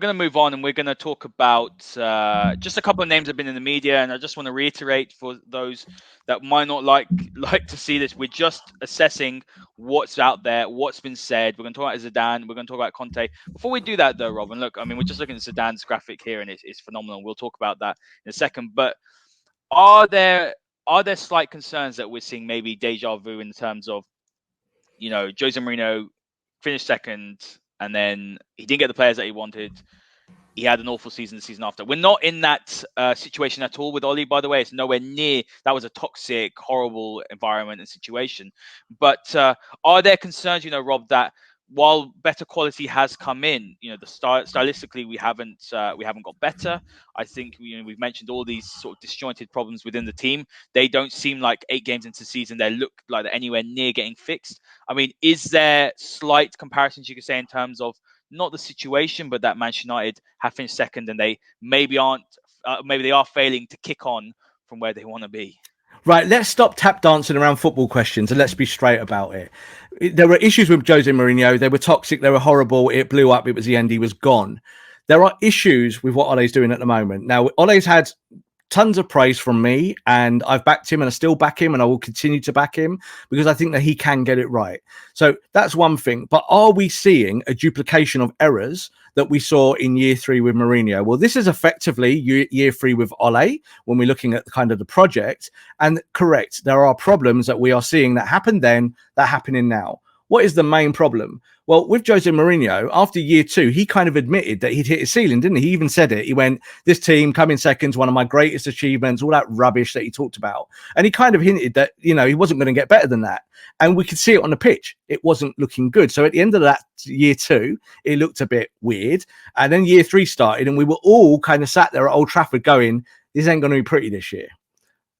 going to move on, and we're going to talk about just a couple of names that have been in the media. And I just want to reiterate for those that might not like to see this, we're just assessing what's out there, what's been said. We're going to talk about Zidane. We're going to talk about Conte. Before we do that, though, Robin, look, I mean, we're just looking at Zidane's graphic here, and it's phenomenal. We'll talk about that in a second. But are there slight concerns that we're seeing maybe deja vu in terms of, Jose Mourinho finished second, and then he didn't get the players that he wanted. He had an awful season the season after. We're not in that situation at all with Oli, by the way. It's nowhere near. That was a toxic, horrible environment and situation. But are there concerns, Rob, that while better quality has come in, stylistically we haven't got better. I think we've mentioned all these sort of disjointed problems within the team. They don't seem like 8 games into the season they look like they're anywhere near getting fixed. I mean, is there slight comparisons you could say in terms of not the situation, but that Manchester United have finished second and they maybe they are failing to kick on from where they want to be? Right, let's stop tap dancing around football questions and let's be straight about it. There were issues with Jose Mourinho. They were toxic. They were horrible. It blew up. It was the end. He was gone. There are issues with what Ole's doing at the moment. Now, Ole's had tons of praise from me, and I've backed him, and I still back him, and I will continue to back him because I think that he can get it right. So that's one thing. But are we seeing a duplication of errors that we saw in year 3 with Mourinho? Well, this is effectively year 3 with Ole when we're looking at kind of the project. And correct, there are problems that we are seeing that happened then, that happening now. What is the main problem? Well, with Jose Mourinho, after year 2, he kind of admitted that he'd hit his ceiling, didn't he? He even said it. He went, this team coming second, one of my greatest achievements, all that rubbish that he talked about. And he kind of hinted that, he wasn't going to get better than that. And we could see it on the pitch. It wasn't looking good. So at the end of that year 2, it looked a bit weird. And then year 3 started, and we were all kind of sat there at Old Trafford going, this ain't going to be pretty this year.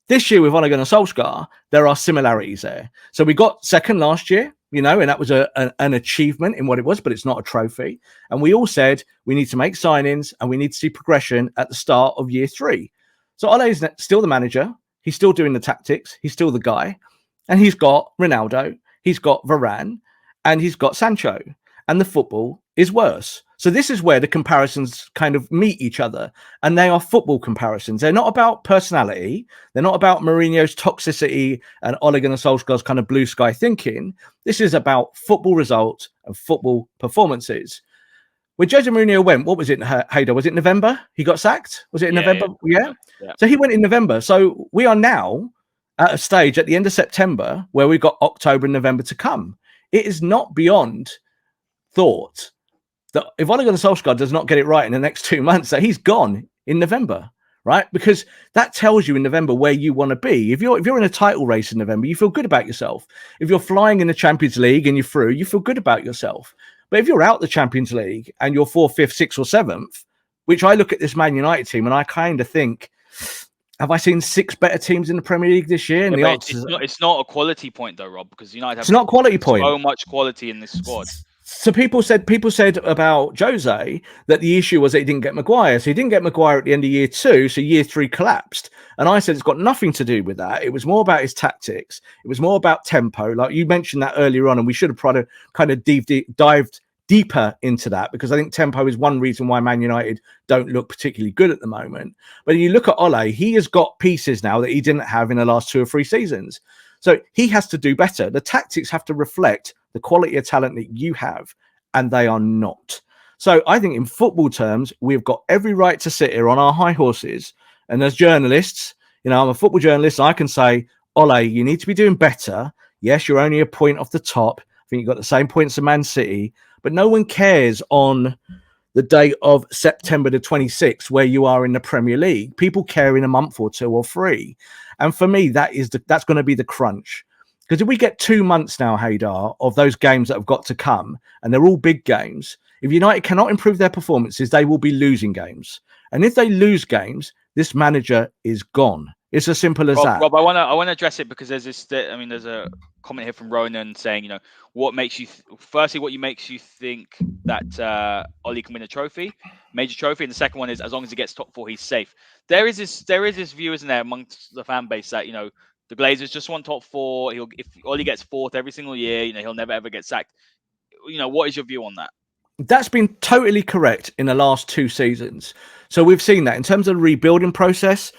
This year with Ole Gunnar Solskjaer, there are similarities there. So we got second last year, and that was an achievement in what it was, but it's not a trophy. And we all said we need to make signings and we need to see progression at the start of year 3. So Ole is still the manager. He's still doing the tactics. He's still the guy. And he's got Ronaldo, he's got Varane, and he's got Sancho. And the football is worse. So this is where the comparisons kind of meet each other, and they are football comparisons. They're not about personality. They're not about Mourinho's toxicity and Ole Gunnar Solskjaer's kind of blue sky thinking. This is about football results and football performances. When Jose Mourinho went, what was it, Haider? Was it November? He got sacked? Was it in November? Yeah. So he went in November. So we are now at a stage at the end of September where we've got October and November to come. It is not beyond thought that if Ole Gunnar Solskjaer does not get it right in the next 2 months, that he's gone in November, right? Because that tells you in November where you want to be. If you're in a title race in November, you feel good about yourself. If you're flying in the Champions League and you're through, you feel good about yourself. But if you're out the Champions League and you're 4th, 5th, 6th, or 7th, which I look at this Man United team and I kind of think, have I seen 6 better teams in the Premier League this year? And the answer it's not a quality point though, Rob, because United have it's not quality point. So much quality in this squad. So people said about Jose that the issue was that he didn't get Maguire. So he didn't get Maguire at the end of year 2. So year 3 collapsed. And I said it's got nothing to do with that. It was more about his tactics. It was more about tempo. Like you mentioned that earlier on, and we should have tried to kind of dived deeper into that, because I think tempo is one reason why Man United don't look particularly good at the moment. But you look at Ole, he has got pieces now that he didn't have in the last 2 or 3 seasons. So he has to do better. The tactics have to reflect the quality of talent that you have, and they are not. So I think in football terms, we've got every right to sit here on our high horses. And as journalists, I'm a football journalist, I can say, Ole, you need to be doing better. Yes, you're only a point off the top. I think you've got the same points as Man City, but no one cares on the date of September the 26th where you are in the Premier League. People care in a month or 2 or 3. And for me, that's going to be the crunch. Because if we get 2 months now, Haider, of those games that have got to come, and they're all big games, if United cannot improve their performances, they will be losing games. And if they lose games, this manager is gone. It's as simple as that. Rob, I want to address it because there's there's a comment here from Ronan saying, what makes you firstly, what makes you think that Ole can win a trophy, major trophy, and the second one is as long as he gets top 4, he's safe. There is this view, isn't there, amongst the fan base that the Glazers just want top 4. If Ole gets 4th every single year, he'll never ever get sacked. What is your view on that? That's been totally correct in the last 2 seasons. So we've seen that in terms of the rebuilding process.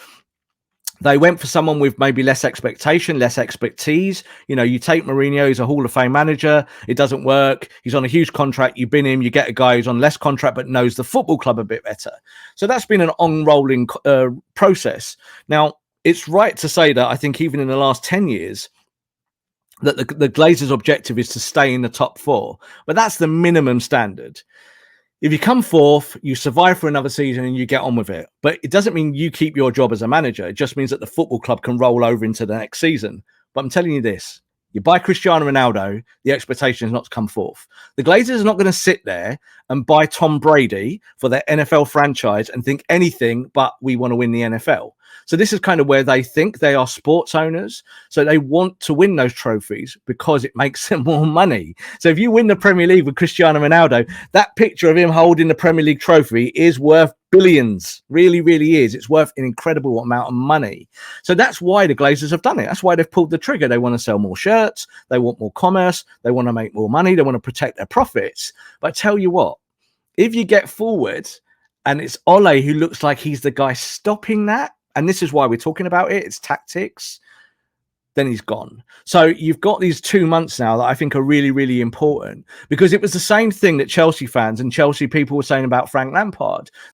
They went for someone with maybe less expectation, less expertise. You know, you take Mourinho, he's a Hall of Fame manager. It doesn't work. He's on a huge contract. You bin him. You get a guy who's on less contract but knows the football club a bit better. So that's been an on-rolling process. Now, it's right to say that I think even in the last 10 years, that the Glazers' objective is to stay in the top four. But that's the minimum standard. If you come fourth, you survive for another season and you get on with it. But it doesn't mean you keep your job as a manager. It just means that the football club can roll over into the next season. But I'm telling you this, you buy Cristiano Ronaldo, the expectation is not to come fourth. The Glazers are not going to sit there and buy Tom Brady for their NFL franchise and think anything but we want to win the NFL. So this is kind of where they think they are sports owners. So they want to win those trophies because it makes them more money. So if you win the Premier League with Cristiano Ronaldo, that picture of him holding the Premier League trophy is worth billions. Really, really is. It's worth an incredible amount of money. So that's why the Glazers have done it. That's why they've pulled the trigger. They want to sell more shirts. They want more commerce. They want to make more money. They want to protect their profits. But I tell you what, if you get forward and it's Ole who looks like he's the guy stopping that, and this is why we're talking about it, it's tactics, then he's gone. So you've got these 2 months now that I think are really, really important, because it was the same thing that Chelsea fans and Chelsea people were saying about Frank Lampard.